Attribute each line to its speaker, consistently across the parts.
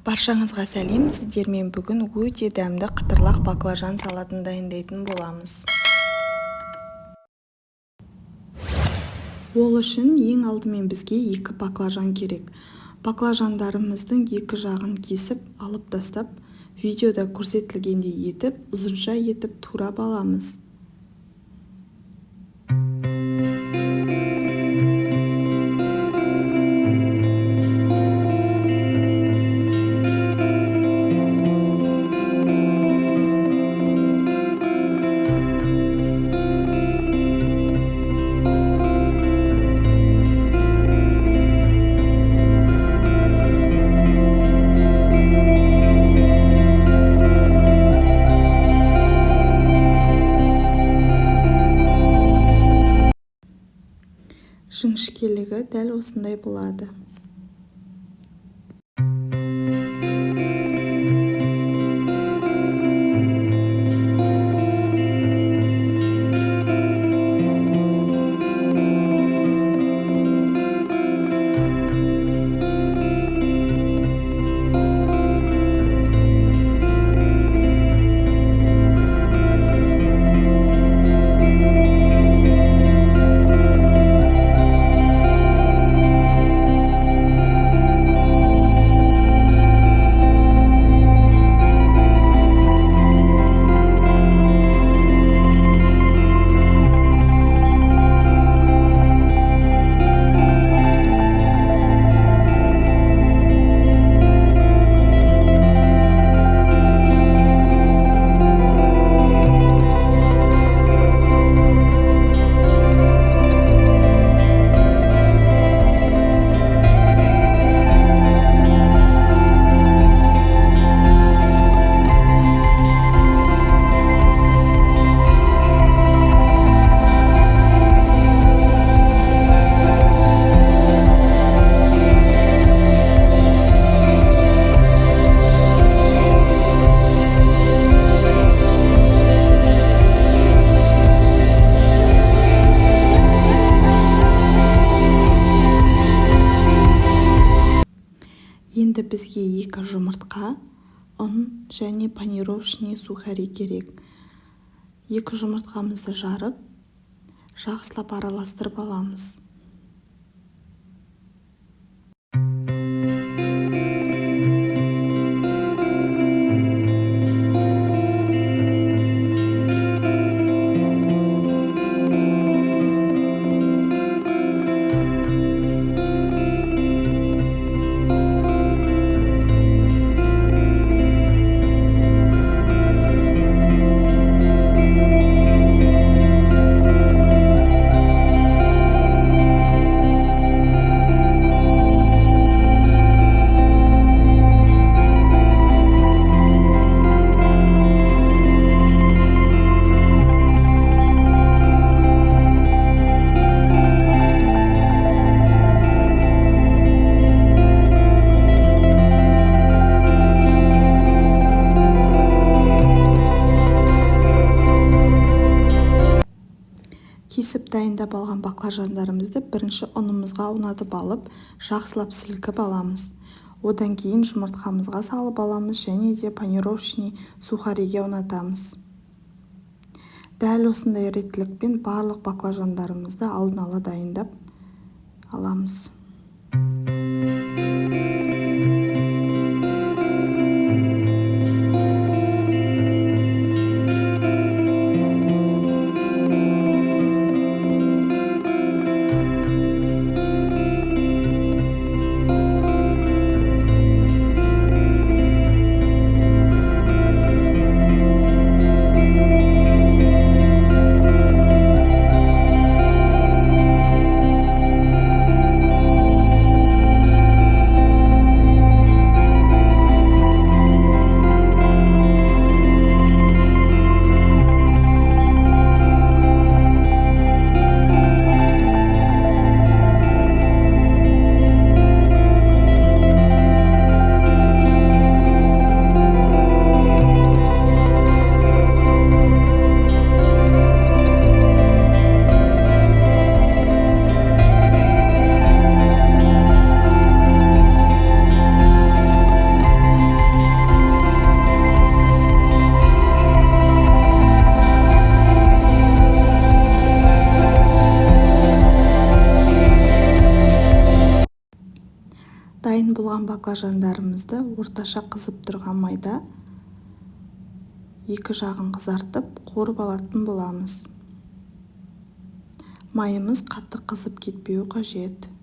Speaker 1: Баршаңызға сәлем, сіздермен бүгін өте дәмді қытырлақ баклажан салатын дайындайтын боламыз. Ол үшін ең алдымен бізге 2 баклажан керек. Баклажандарымыздың екі жағын кесіп, алып тастап, видеода көрсетілгендей етіп, ұзынша етіп турап аламыз. Жіңішкелігі дәл осындай болады. Енді бізге 2 жұмыртқа, ұн және панировочный сухари керек. 2 жұмыртқамызды жарып, жақсылап араластырып аламыз. Кесіп дайындап алған баклажандарымызды бірінші ұнымызға аунатып алып, жақсылап сілкіп аламыз. Одан кейін жұмыртқамызға салып аламыз және де панировочный сухариге аунатамыз. Дәл осындай реттілікпен барлық баклажандарымызды алдын ала дайындап аламыз. баклажандарымызды орташа қызып тұрған майда екі жағын қызартып қуырып алатын боламыз. Майымыз қатты қызып кетпеуі қажет.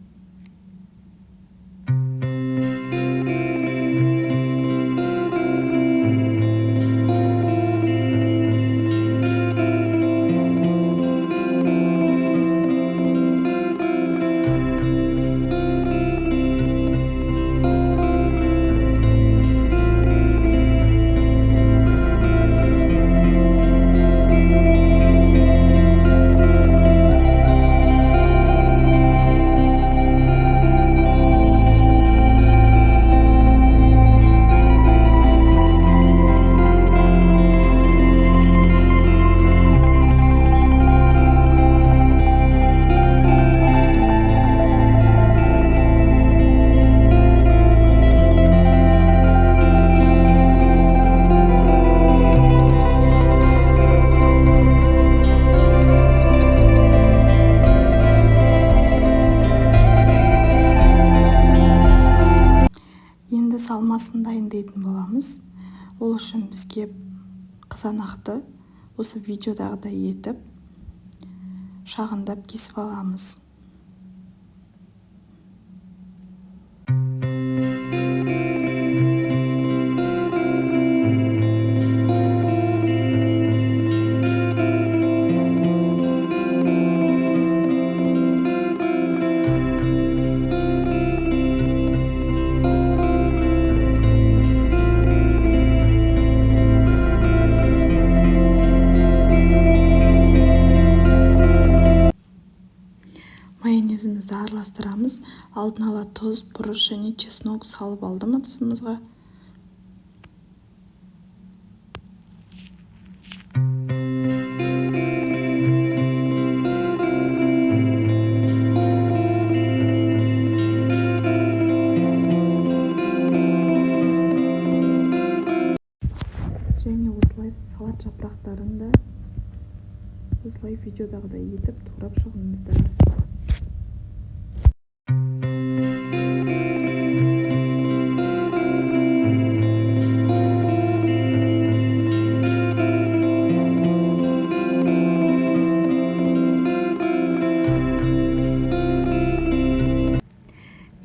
Speaker 1: Енді салмасын дайындайтын боламыз. Ол үшін бізге қызанақты осы видеодағыдай етіп шағындап кесіп аламыз. Майонезімізді араластырамыз. Алдын ала тұз, бұрыш және чеснок салып алдым ыдысымызға. Және осылай салат жапырақтарын да осылай видеодағыдай етіп турап шығыңыздар.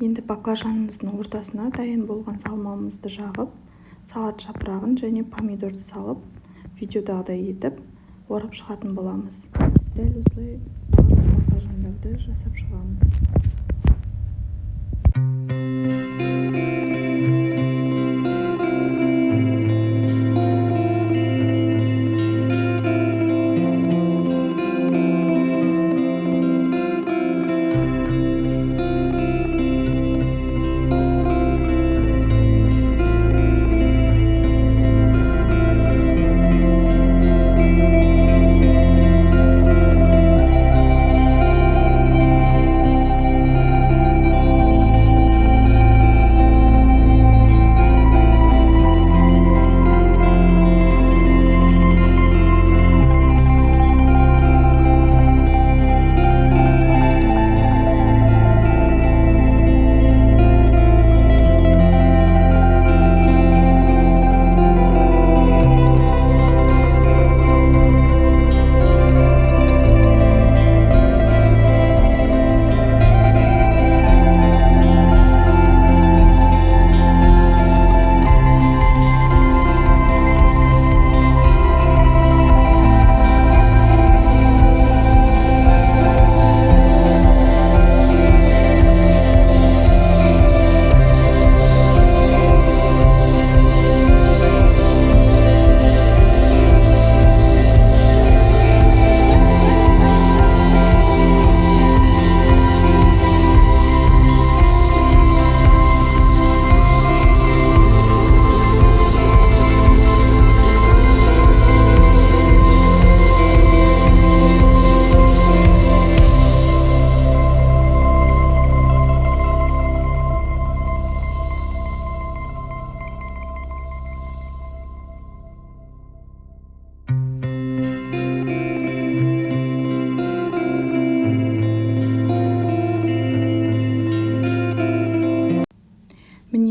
Speaker 1: Енді баклажанымыздың ортасына дайын болған салмамызды жағып, салат жапырағын және помидорды салып, видеодағыдай етіп, орап шығатын боламыз. Дәл осылай барлық баклажандарды жасап шығамыз.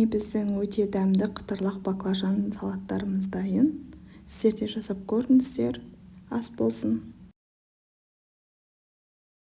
Speaker 1: біздің өте дәмді қытырлақ баклажан салаттарымыз дайын. Сіздер де жасап көріңіздер. Ас болсын.